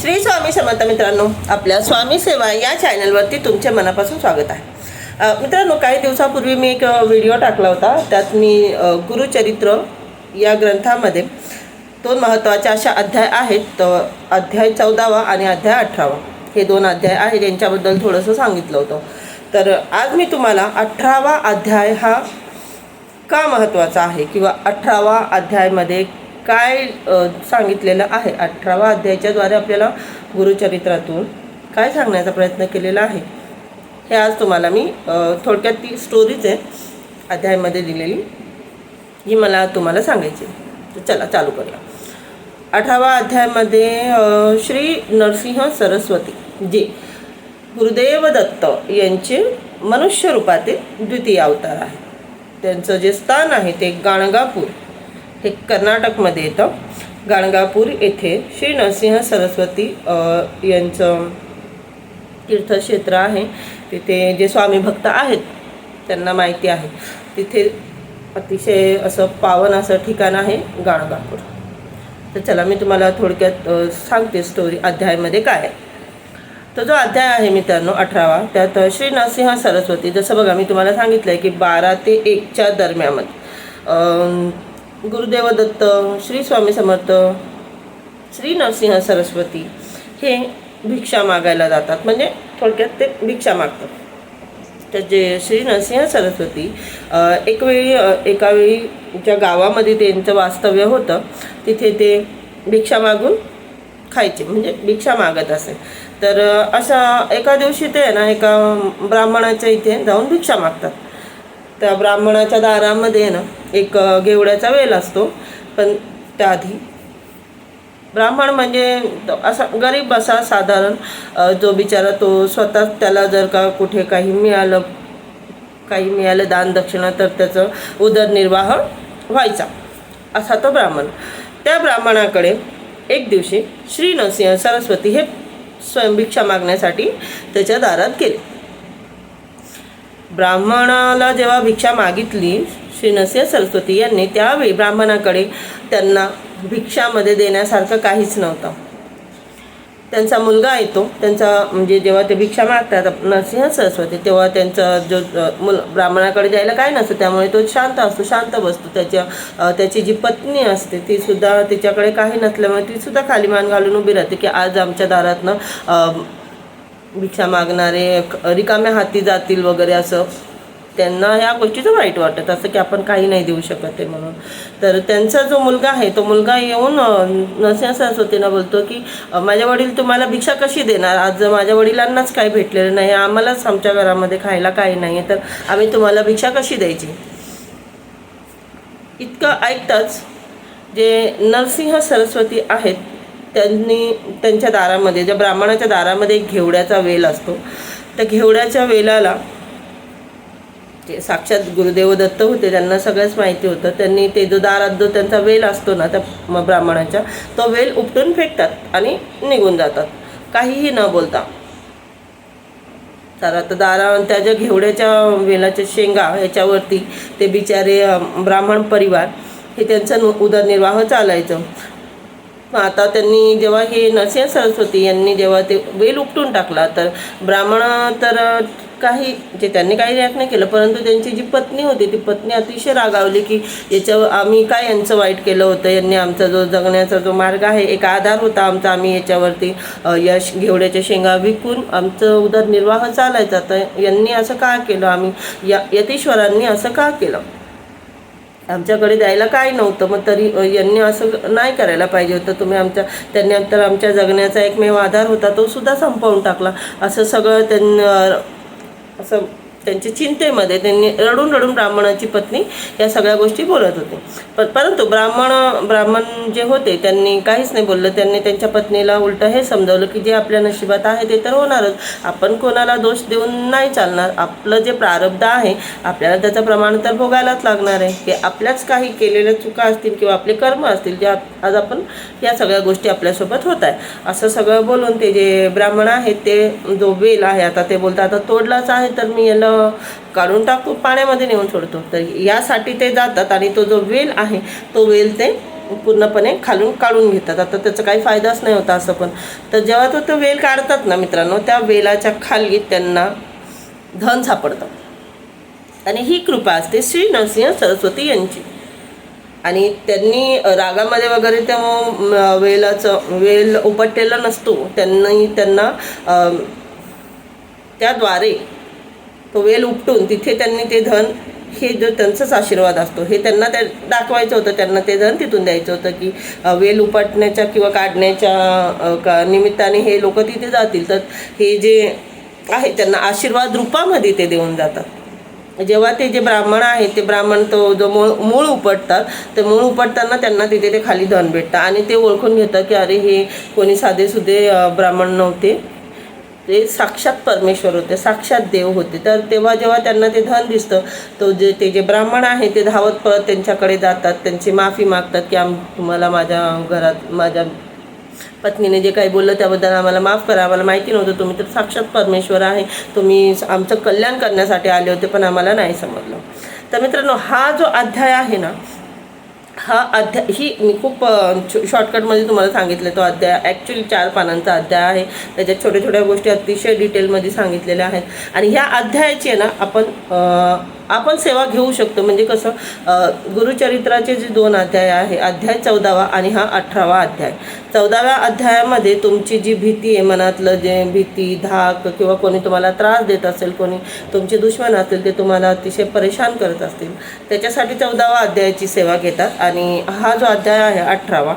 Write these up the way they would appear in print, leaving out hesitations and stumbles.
श्री स्वामी समर्थ मित्रांनो, आपल्या स्वामी सेवा या चॅनलवरती तुमचे मनापासून स्वागत आहे। मित्रांनो, काही दिवसापूर्वी मी एक व्हिडिओ टाकला होता। त्यात मी गुरुचरित्र या ग्रंथामध्ये दोन महत्त्वाचे अशा अध्याय आहेत। अध्याय 14वा आणि अध्याय 18वा हे दोन अध्याय आहेत, यांच्याबद्दल थोडंसं सांगितलं होतं। तर आज मी तुम्हाला 18वा अध्याय हा का महत्त्वाचा आहे किंवा 18वा अध्यायामध्ये काय सांगितलेलं आहे, 18वा अध्यायाच्याद्वारे आपल्याला गुरुचरित्रातून काय सांगण्याचा प्रयत्न केलेला आहे हे आज तुम्हाला मी थोडक्यात ती स्टोरीज आहे अध्यायामध्ये दिलेली, ही मला तुम्हाला सांगायची। तर चला चालू करूया। 18वा अध्यायामध्ये श्री नरसिंह सरस्वती जे गुरुदेव दत्त यांचे मनुष्य रूपातील द्वितीय अवतार आहे, त्यांचं जे स्थान आहे ते गाणगापूर हे कर्नाटकमध्ये येतं। गाणगापूर येथे श्री नरसिंह सरस्वती यांचं तीर्थक्षेत्र आहे। तिथे जे स्वामी भक्त आहेत त्यांना माहिती आहे, तिथे अतिशय असं पावन असं ठिकाण आहे गाणगापूर। तर चला मी तुम्हाला थोडक्यात सांगते स्टोरी अध्यायामध्ये काय आहे। तो जो अध्याय आहे मित्रांनो 18वा, त्यात श्री नरसिंह सरस्वती, जसं बघा मी तुम्हाला सांगितलं आहे की 12 ते 1च्या दरम्यान गुरुदेव दत्त, श्री स्वामी समर्थ, श्री नरसिंह सरस्वती हे भिक्षा मागायला जातात, म्हणजे थोडक्यात ते भिक्षा मागतात। तर जे श्री नरसिंह सरस्वती एका वेळी ज्या गावामध्ये त्यांचं वास्तव्य होतं तिथे ते भिक्षा मागून खायचे, म्हणजे भिक्षा मागत असे। तर अशा एका दिवशी ते ना एका ब्राह्मणाच्या इथे जाऊन भिक्षा मागतात। त्या ब्राह्मणाच्या दारामध्ये ना एक घेवड्याचा वेल असतो, पण त्याआधी ब्राह्मण म्हणजे असा गरीब असा साधारण जो बिचारा, तो स्वतः त्याला जर का कुठे काही मिळालं दान दक्षिणा तर त्याचं उदरनिर्वाह व्हायचा, असा तो ब्राह्मण। त्या ब्राह्मणाकडे एक दिवशी श्री नरसिंह सरस्वती हे स्वयं भिक्षा मागण्यासाठी त्याच्या दारात गेले। ब्राह्मणाला जेव्हा भिक्षा मागितली श्री नरसिंह सरस्वती यांनी, त्यावेळी ब्राह्मणाकडे त्यांना भिक्षामध्ये देण्यासारखं काहीच नव्हतं। त्यांचा मुलगा येतो, त्यांचा म्हणजे जेव्हा ते भिक्षा मागतात नरसिंह सरस्वती, तेव्हा त्यांचा जो ब्राह्मणाकडे द्यायला काय नसतं, त्यामुळे तो शांत असतो, शांत बसतो। त्याची जी पत्नी असते ती सुद्धा, तिच्याकडे काही नसल्यामुळे ती सुद्धा खाली मान घालून उभी राहते की आज आमच्या दारातनं भिक्षा मागणारे रिकाम्या हाती जातील वगैरे, असं त्यांना ह्या गोष्टीचं वाईट वाटत असं की आपण काही नाही देऊ शकत आहे म्हणून। तर त्यांचा जो मुलगा आहे तो मुलगा येऊन नरसिंह सरस्वतींना बोलतो की माझे वडील तुम्हाला भिक्षा कशी देणार, आज माझ्या वडिलांनाच काही भेटलेलं नाही, आम्हालाच आमच्या घरामध्ये खायला काही नाही आहे, तर आम्ही तुम्हाला भिक्षा कशी द्यायची। इतकं ऐकताच जे नरसिंह सरस्वती आहेत त्यांनी त्यांच्या दारामध्ये, ज्या ब्राह्मणाच्या दारामध्ये एक घेवड्याचा वेल असतो, त्या घेवड्याच्या वेलाला ते साक्षात गुरुदेव दत्त होते, त्यांना सगळंच माहिती होतं। त्यांनी ते जो दारात जो त्यांचा वेल असतो ना त्या ब्राह्मणाच्या, तो वेल उपटून फेकतात आणि निघून जातात काहीही न बोलता। तर आता त्या ज्या घेवड्याच्या वेलाच्या शेंगा याच्यावरती ते बिचारे ब्राह्मण परिवार हे त्यांचं उदरनिर्वाह चालायचं। आता त्यांनी जेव्हा हे नरसिंह सरस्वती यांनी जेव्हा ते वेल उपटून टाकला, तर ब्राह्मण तर त्यांनी काही रिॲक्ट नाही केलं, परंतु त्यांची जी पत्नी होती ती पत्नी अतिशय रागावली की याच्यावर आम्ही काय यांचं वाईट केलं होतं, यांनी आमचा जो जगण्याचा जो मार्ग आहे, एक आधार होता आमचा, आम्ही याच्यावरती या घेवड्याच्या शेंगा विकून आमचं उदरनिर्वाह चालायचा, तर यांनी असं का केलं, आम्ही यतीश्वरांनी असं का केलं, आमच्याकडे द्यायला काय नव्हतं, मग तरी यांनी असं नाही करायला पाहिजे होतं, त्यांनी तर आमच्या जगण्याचा एकमेव आधार होता तो सुद्धा संपवून टाकला। असं सगळं असं त्यांच्या चिंतेमध्ये त्यांनी रडून रडून ब्राह्मणाची पत्नी या सगळ्या गोष्टी बोलत होते। परंतु ब्राह्मण जे होते त्यांनी काहीच नाही बोललं। त्यांनी त्यांच्या पत्नीला उलटं हे समजावलं की जे आपल्या नशिबात आहे ते तर होणारच, आपण कोणाला दोष देऊन नाही चालणार, आपलं जे प्रारब्ध आहे आपल्याला त्याचं प्रमाण तर भोगायलाच लागणार आहे, की आपल्याच काही केलेल्या चुका असतील किंवा आपले कर्म असतील जे आज आपण या सगळ्या गोष्टी आपल्यासोबत होत आहे, असं सगळं बोलून ते जे ब्राह्मण आहेत ते जो वेल आहे आता ते बोलतात आता तोडलाच आहे तर मी याला काढून टाकतो, पाण्यामध्ये नेऊन सोडतो। तर यासाठी ते जातात आणि तो जो वेल आहे तो वेल ते पूर्णपणे खालून काढून घेतात. आता त्याचा काही फायदाच नाही होता असं पण. तर जेव्हा तो वेल काढतात ना मित्रांनो, त्या वेलाच्या खाली त्यांना धन सापडतं. आणि ही कृपा असते श्री नरसिंह सरस्वती यांची. आणि त्यांनी रागामध्ये वगैरे त्या वेल उपटलेला नसतो. त्यांना त्याद्वारे तो वेल उपटून तिथे त्यांनी ते धन, हे जो त्यांचाच आशीर्वाद असतो, हे त्यांना दाखवायचं होतं. त्यांना ते धन तिथून द्यायचं होतं की वेल उपटण्याच्या किंवा काढण्याच्या निमित्ताने हे लोक तिथे जातील. तर हे जे आहे त्यांना आशीर्वाद रूपामध्ये ते देऊन जातात. जेव्हा ते जे ब्राह्मण आहेत ते ब्राह्मण तो जो मूळ उपटतात, ते मूळ उपटताना त्यांना तिथे ते खाली धन भेटतं. आणि ते ओळखून घेतात की अरे हे कोणी साधेसुधे ब्राह्मण नव्हते, ते साक्षात परमेश्वर होते, साक्षात देव होते. तर तेव्हा जेव्हा त्यांना ते धन दिसतं, ते जे ब्राह्मण आहे ते धावत पळत त्यांच्याकडे जातात, त्यांची माफी मागतात की तुम्हाला माझ्या घरात माझ्या पत्नीने जे काही बोललं त्याबद्दल आम्हाला माफ करा, आम्हाला माहिती नव्हतं, तुम्ही तर साक्षात परमेश्वर आहे, तुम्ही आमचं कल्याण करण्यासाठी आले होते पण आम्हाला नाही समजलं. तर मित्रांनो, हा जो अध्याय आहे ना, हा अध्याय ही मी खूप शॉर्टकटमध्ये तुम्हाला सांगितलं. तो अध्याय ॲक्च्युली 4 पानांचा अध्याय आहे. त्याच्यात छोट्या छोट्या गोष्टी अतिशय डिटेलमध्ये सांगितलेल्या आहेत. आणि ह्या अध्यायाची आहे ना आपण सेवा घेऊ शकतो. म्हणजे कसं, गुरुचरित्राचे जे 2 अध्याय आहे, अध्याय 14वा आणि हा 18वा अध्याय. 14व्या अध्यायामध्ये तुमची जी भीती आहे, मनातलं जे भीती, धाक किंवा कोणी तुम्हाला त्रास देत असेल, कोणी तुमचे दुश्मन असतील, ते तुम्हाला अतिशय परेशान करत असतील, त्याच्यासाठी 14वा अध्यायाची सेवा घेतात. आणि हा जो अध्याय आहे 18वा,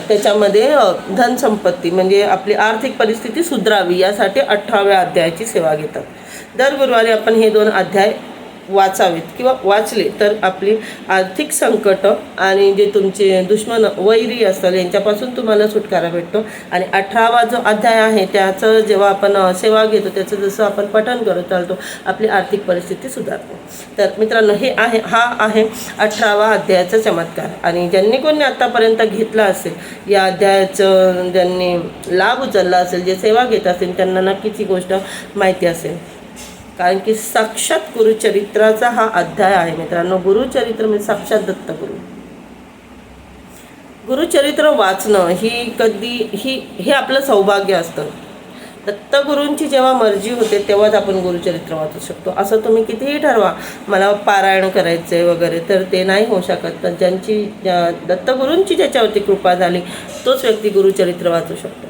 त्याच्यामध्ये धनसंपत्ती म्हणजे आपली आर्थिक परिस्थिती सुधारावी यासाठी 18व्या अध्यायाची सेवा घेतात. दर गुरुवारी आपण हे 2 अध्याय वाचावेत किंवा वाचले तर आपली आर्थिक संकट आणि जे तुमचे दुश्मन वैरी असतात यांच्यापासून तुम्हाला सुटकारा भेटतो. आणि 18वा जो अध्याय आहे त्याचं जेव्हा आपण सेवा घेतो, त्याचं जसं आपण पठण करत चालतो, आपली आर्थिक परिस्थिती सुधारते. तर मित्रांनो, हा आहे 18वा अध्यायाचा चमत्कार. आणि ज्यांनी कोणी आत्तापर्यंत घेतला असेल या अध्यायाचं, ज्यांनी लाभ उचलला असेल, जे सेवा घेत असेल, त्यांना नक्कीच ही गोष्ट माहिती असेल. कारण की साक्षात गुरुचरित्राचा हा अध्याय आहे मित्रांनो. गुरुचरित्र म्हणजे साक्षात दत्तगुरु. गुरुचरित्र वाचणं हे आपलं सौभाग्य असतं. दत्तगुरूंची जेव्हा मर्जी होते तेव्हाच आपण गुरुचरित्र वाचू शकतो. असं तुम्ही कितीही ठरवा मला पारायण करायचं आहे वगैरे, तर ते नाही होऊ शकत. तर दत्तगुरूंची ज्याच्यावरती कृपा झाली तोच व्यक्ती गुरुचरित्र वाचू शकतो.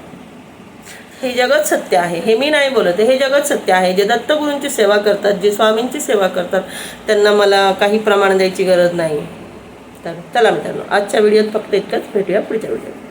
हे जगत सत्य आहे, हे मी नाही बोलत, हे जगत सत्य आहे. जे दत्तगुरूंची सेवा करतात, जे स्वामींची सेवा करतात, त्यांना मला काही प्रमाण द्यायची गरज नाही. तर चला मित्रांनो, आजच्या व्हिडिओत फक्त इतकंच. भेटूया पुढच्या व्हिडिओत.